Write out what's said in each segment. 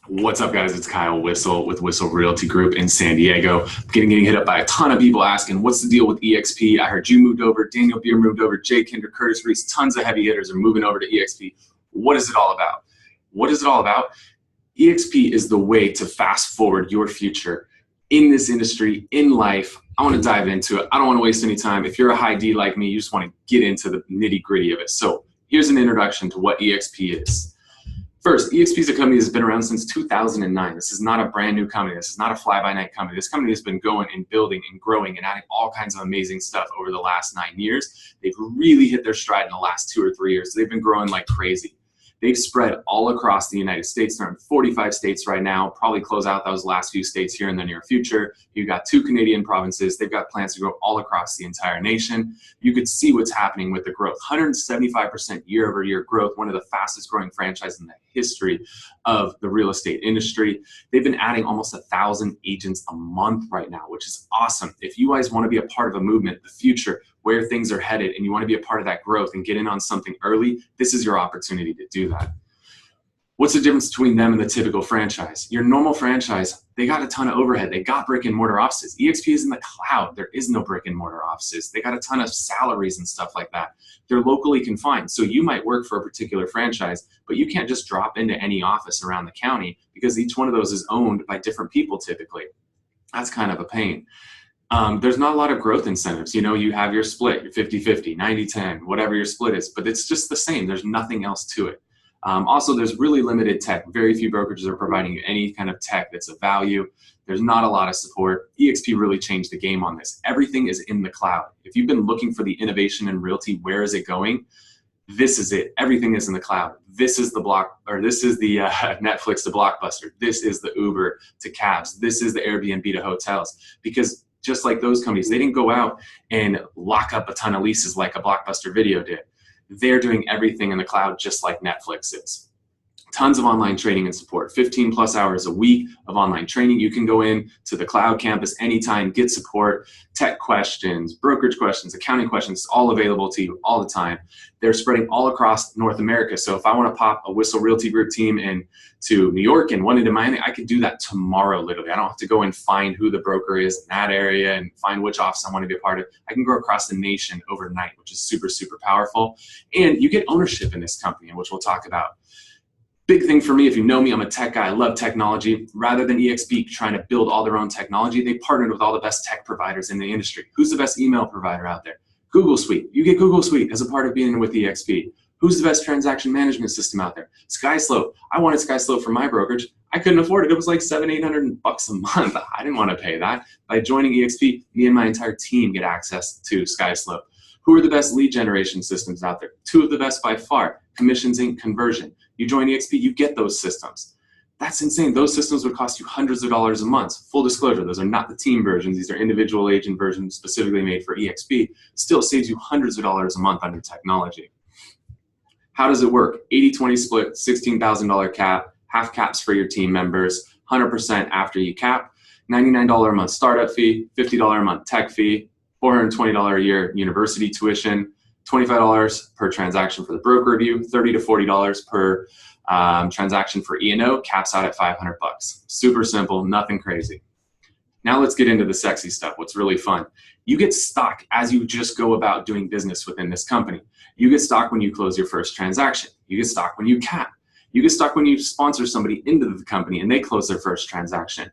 What's up, guys? It's Kyle Whissel with Whissel Realty Group in San Diego. Getting hit up by a ton of people asking, what's the deal with eXp? I heard you moved over, Daniel Beer moved over, Jay Kinder, Curtis Reese, tons of heavy hitters are moving over to eXp. What is it all about? What is it all about? eXp is the way to fast forward your future in this industry, in life. I want to dive into it. I don't want to waste any time. If you're a high D like me, you just want to get into the nitty gritty of it. So here's an introduction to what eXp is. First, eXp is a company that's been around since 2009. This is not a brand new company. This is not a fly-by-night company. This company has been going and building and growing and adding all kinds of amazing stuff over the last 9 years. They've really hit their stride in the last 2 or 3 years. They've been growing like crazy. They've spread all across the United States. They're in 45 states right now, probably close out those last few states here in the near future. You've got 2 Canadian provinces. They've got plans to grow all across the entire nation. You could see what's happening with the growth. 175% year-over-year growth, one of the fastest growing franchises in the history of the real estate industry. They've been adding almost 1,000 agents a month right now, which is awesome. If you guys want to be a part of a movement, the future, where things are headed, and you want to be a part of that growth and get in on something early, this is your opportunity to do that. What's the difference between them and the typical franchise? Your normal franchise, they got a ton of overhead. They got brick and mortar offices. eXp is in the cloud. There is no brick and mortar offices. They got a ton of salaries and stuff like that. They're locally confined. So you might work for a particular franchise, but you can't just drop into any office around the county because each one of those is owned by different people typically. That's kind of a pain. There's not a lot of growth incentives. You know, you have your split, your 50-50, 90-10, whatever your split is, but it's just the same. There's nothing else to it. Also, there's really limited tech. Very few brokerages are providing you any kind of tech that's of value. There's not a lot of support. eXp really changed the game on this. Everything is in the cloud. If you've been looking for the innovation in realty, where is it going? This is it. Everything is in the cloud. This is the Netflix to Blockbuster. This is the Uber to cabs. This is the Airbnb to hotels. Because just like those companies, they didn't go out and lock up a ton of leases like a Blockbuster Video did. They're doing everything in the cloud just like Netflix is. Tons of online training and support, 15 plus hours a week of online training. You can go in to the cloud campus anytime, get support, tech questions, brokerage questions, accounting questions, all available to you all the time. They're spreading all across North America. So if I want to pop a Whissel Realty Group team into New York and one into Miami, I could do that tomorrow, literally. I don't have to go and find who the broker is in that area and find which office I want to be a part of. I can go across the nation overnight, which is super, super powerful. And you get ownership in this company, which we'll talk about. Big thing for me, if you know me, I'm a tech guy. I love technology. Rather than eXp trying to build all their own technology, they partnered with all the best tech providers in the industry. Who's the best email provider out there? Google Suite. You get Google Suite as a part of being with eXp. Who's the best transaction management system out there? SkySlope. I wanted SkySlope for my brokerage. I couldn't afford it. It was like $700-800 a month. I didn't want to pay that. By joining eXp, me and my entire team get access to SkySlope. Who are the best lead generation systems out there? 2 of the best by far. Commissions Inc. Conversion. You join eXp, you get those systems. That's insane. Those systems would cost you hundreds of dollars a month. Full disclosure, those are not the team versions. These are individual agent versions specifically made for eXp. Still saves you hundreds of dollars a month on your technology. How does it work? 80-20 split, $16,000 cap, half caps for your team members, 100% after you cap, $99 a month startup fee, $50 a month tech fee, $420 a year university tuition, $25 per transaction for the broker review, $30 to $40 per transaction for E&O, caps out at $500. Super simple, nothing crazy. Now let's get into the sexy stuff, what's really fun. You get stock as you just go about doing business within this company. You get stock when you close your first transaction. You get stock when you cap. You get stock when you sponsor somebody into the company and they close their first transaction.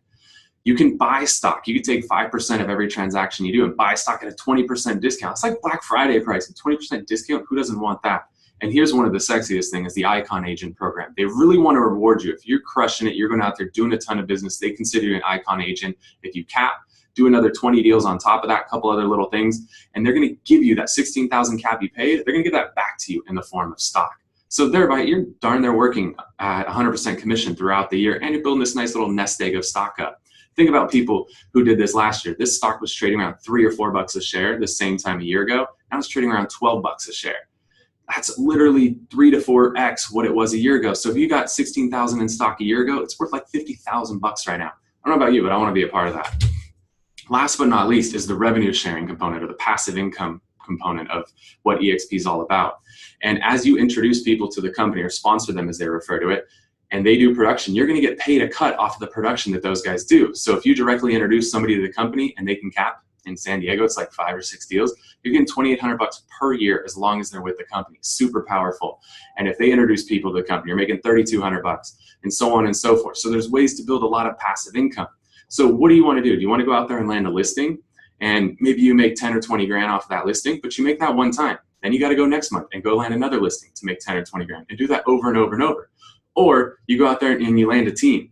You can buy stock. You can take 5% of every transaction you do and buy stock at a 20% discount. It's like Black Friday pricing, 20% discount. Who doesn't want that? And here's one of the sexiest things is the Icon Agent program. They really want to reward you. If you're crushing it, you're going out there doing a ton of business, they consider you an Icon Agent. If you cap, do another 20 deals on top of that, a couple other little things, and they're going to give you that 16,000 cap you paid. They're going to give that back to you in the form of stock. So thereby, you're darn near working at 100% commission throughout the year, and you're building this nice little nest egg of stock up. Think about people who did this last year. This stock was trading around $3 or $4 a share the same time a year ago. Now it's trading around 12 bucks a share. That's literally 3 to 4x what it was a year ago. So if you got 16,000 in stock a year ago, it's worth like 50,000 bucks right now. I don't know about you, but I want to be a part of that. Last but not least is the revenue sharing component or the passive income component of what eXp is all about. And as you introduce people to the company or sponsor them as they refer to it, and they do production, you're going to get paid a cut off of the production that those guys do. So if you directly introduce somebody to the company and they can cap in San Diego, it's like 5 or 6 deals, you're getting $2,800 per year as long as they're with the company. Super powerful. And if they introduce people to the company, you're making $3,200 and so on and so forth. So there's ways to build a lot of passive income. So what do you want to do? Do you want to go out there and land a listing? And maybe you make 10 or 20 grand off of that listing, but you make that one time. Then you got to go next month and go land another listing to make 10 or 20 grand and do that over and over and over. Or you go out there and you land a team,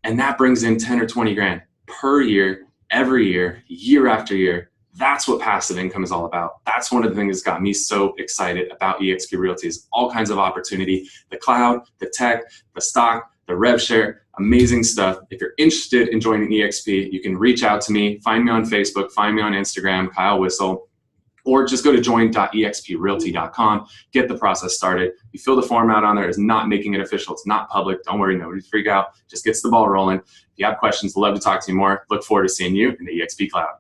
and that brings in 10 or 20 grand per year, every year, year after year. That's what passive income is all about. That's one of the things that got me so excited about eXp Realty is all kinds of opportunity, the cloud, the tech, the stock, the rev share, amazing stuff. If you're interested in joining eXp, you can reach out to me, find me on Facebook, find me on Instagram, Kyle Whissel, or just go to join.exprealty.com, get the process started. You fill the form out on there. It's not making it official. It's not public. Don't worry, nobody freak out. Just gets the ball rolling. If you have questions, love to talk to you more. Look forward to seeing you in the eXp Cloud.